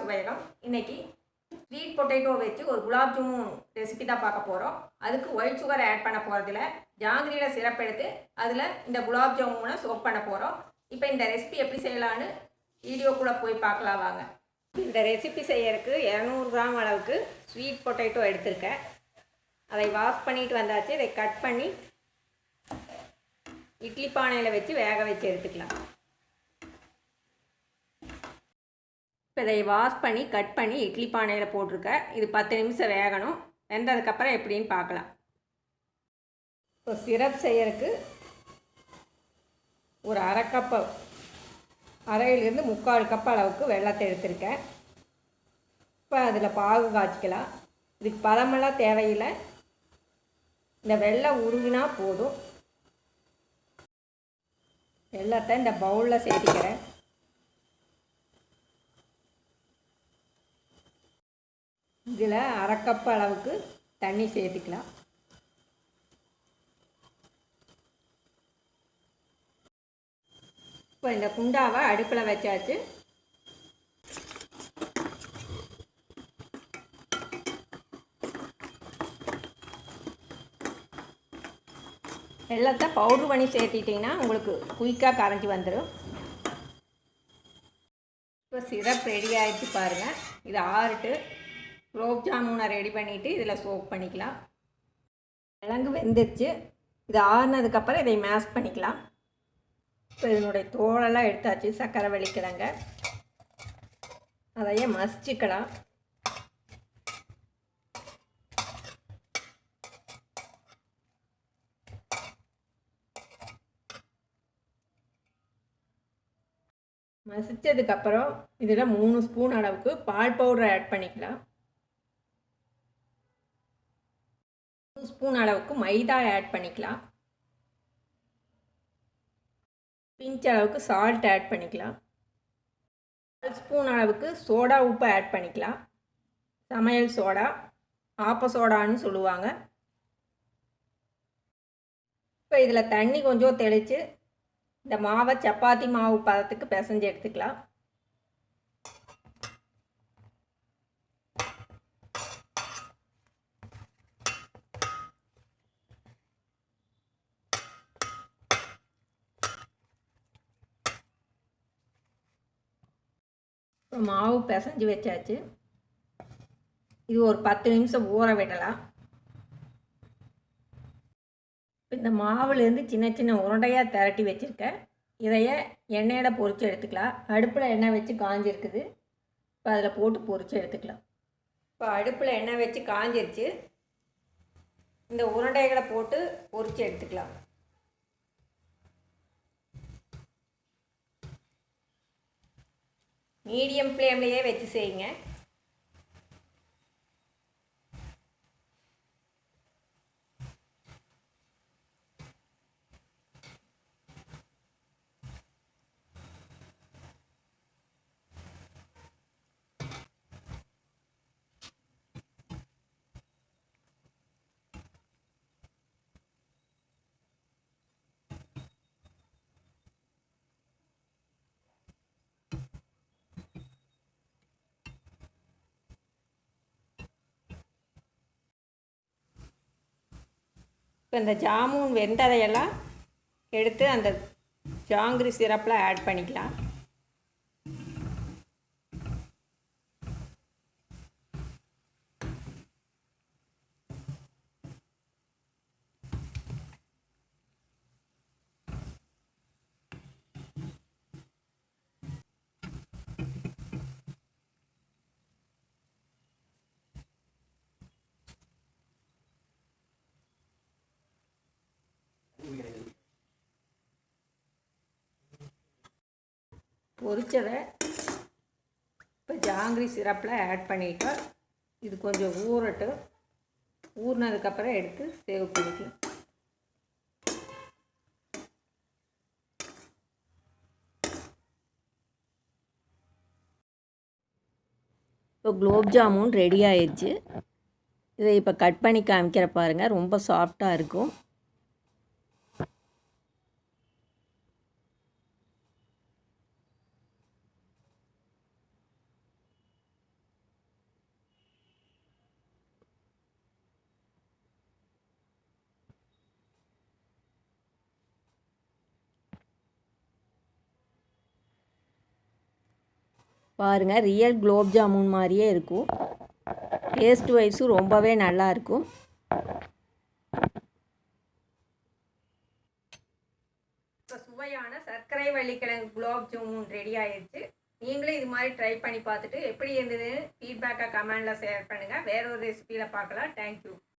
சுவையகம். இன்றைக்கி sweet potato வச்சு ஒரு குலாப் ஜாமுன் ரெசிபி தான் பார்க்க போகிறோம். அதுக்கு ஒயிட் சுகர் ஆட் பண்ண போகிறதில்ல, ஜாங்கிரியில் சிரப் எடுத்து அதில் இந்த குலாப் ஜாமுனை சோப் பண்ண போகிறோம். இப்போ இந்த ரெசிபி எப்படி செய்யலான்னு வீடியோக்குள்ளே போய் பார்க்கலாம் வாங்க. இந்த ரெசிபி செய்யறதுக்கு 200 கிராம் அளவுக்கு ஸ்வீட் பொட்டேட்டோ எடுத்திருக்கேன். அதை வாஷ் பண்ணிட்டு வந்தாச்சு. இதை கட் பண்ணி இட்லி பானையில் வச்சு வேக வச்சு எடுத்துக்கலாம். இப்போ இதை வாஷ் பண்ணி கட் பண்ணி இட்லி பானையில் போட்டிருக்கேன். இது 10 நிமிஷம் வேகணும். வெந்ததுக்கப்புறம் எப்படின்னு பார்க்கலாம். இப்போ சிரப் செய்யறதுக்கு ஒரு அரை கப்பு, அரையிலிருந்து 3/4 கப் அளவுக்கு வெல்லத்தை எடுத்திருக்கேன். இப்போ அதில் பாகு காய்ச்சிக்கலாம். இதுக்கு பதமெல்லாம் தேவையில்லை, இந்த வெல்லம் உருகினா போதும். வெல்லத்தை இந்த பவுலில் சேர்த்திக்கிறேன். இதில் அரை கப் அளவுக்கு தண்ணி சேர்த்துக்கலாம். இப்போ இந்த குண்டாவை அடுப்பில் வச்சாச்சு. வெல்லத்தை பவுட்ரு பண்ணி சேர்த்திட்டிங்கன்னா உங்களுக்கு குயிக்காக கரைஞ்சி வந்துடும். இப்போ சிரப் ரெடி ஆகிடுச்சு பாருங்கள். இது ஆறிட்டு குலோப் ஜாமுனை ரெடி பண்ணிவிட்டு இதில் சோப் பண்ணிக்கலாம். கிழங்கு வெந்துருச்சு. இது ஆறுனதுக்கப்புறம் இதை மேஷ் பண்ணிக்கலாம். இப்போ இதனுடைய தோலெல்லாம் எடுத்தாச்சு. சர்க்கரை வெள்ளிக்கிழங்க அதையே மசிச்சுக்கலாம். மசித்ததுக்கப்புறம் இதில் 3 ஸ்பூன் அளவுக்கு பால் பவுடர் ஆட் பண்ணிக்கலாம். 3 ஸ்பூன் அளவுக்கு மைதா ஆட் பண்ணிக்கலாம். பிஞ்ச் அளவுக்கு சால்ட் ஆட் பண்ணிக்கலாம். 1 ஸ்பூன் அளவுக்கு சோடா உப்பு ஆட் பண்ணிக்கலாம். சமையல் சோடா, ஆப்ப சோடான்னு சொல்லுவாங்க. இப்போ இதில் தண்ணி கொஞ்சம் தெளித்து இந்த மாவை சப்பாத்தி மாவு பதத்துக்கு பிசைஞ்சு எடுத்துக்கலாம். மாவு பிசைஞ்சு வச்சாச்சு. இது ஒரு 10 நிமிஷம் ஊற விடலாம். இந்த மாவுலேருந்து சின்ன சின்ன உருண்டையாக திரட்டி வச்சுருக்கேன். இதைய எண்ணெயில் பொரித்து எடுத்துக்கலாம். அடுப்பில் எண்ணெய் வச்சு காஞ்சிருக்குது. இப்போ அதில் போட்டு பொரித்து எடுத்துக்கலாம். இப்போ அடுப்பில் எண்ணெய் வச்சு காஞ்சிருச்சு. இந்த உருண்டைகளை போட்டு பொரித்து எடுத்துக்கலாம். மீடியம் ஃப்ளேம்லேயே வச்சு செய்யுங்க. இப்போ இந்த ஜாமுன் வெந்ததையெல்லாம் எடுத்து அந்த ஜாங்கிரி சிரப்பில் ஆட் பண்ணிக்கலாம். பொரிச்சதை இப்போ ஜாங்கிரி சிரப்பில் ஆட் பண்ணிவிட்டோம். இது கொஞ்சம் ஊறட்டும். ஊறினதுக்கப்புறம் எடுத்து சேவ் பண்ணிக்கலாம். இப்போ குலோப் ஜாமுன் ரெடி ஆயிடுச்சு. இதை இப்போ கட் பண்ணி காமிக்கிற பாருங்கள். ரொம்ப சாஃப்டாக இருக்கும். பாருங்கள், ரியல் குலோப் ஜாமுன் மாதிரியே இருக்கும். டேஸ்ட் வைஸும் ரொம்பவே நல்லாயிருக்கும். இப்போ சுவையான சர்க்கரை வள்ளிக்கிழங்கு குலோப் ஜாமுன் ரெடி ஆயிடுச்சு. நீங்களும் இது மாதிரி ட்ரை பண்ணி பார்த்துட்டு எப்படி இருந்ததுன்னு ஃபீட்பேக்காக கமெண்டில் ஷேர் பண்ணுங்கள். வேற ஒரு ரெசிபியில் பார்க்கலாம். தேங்க்யூ.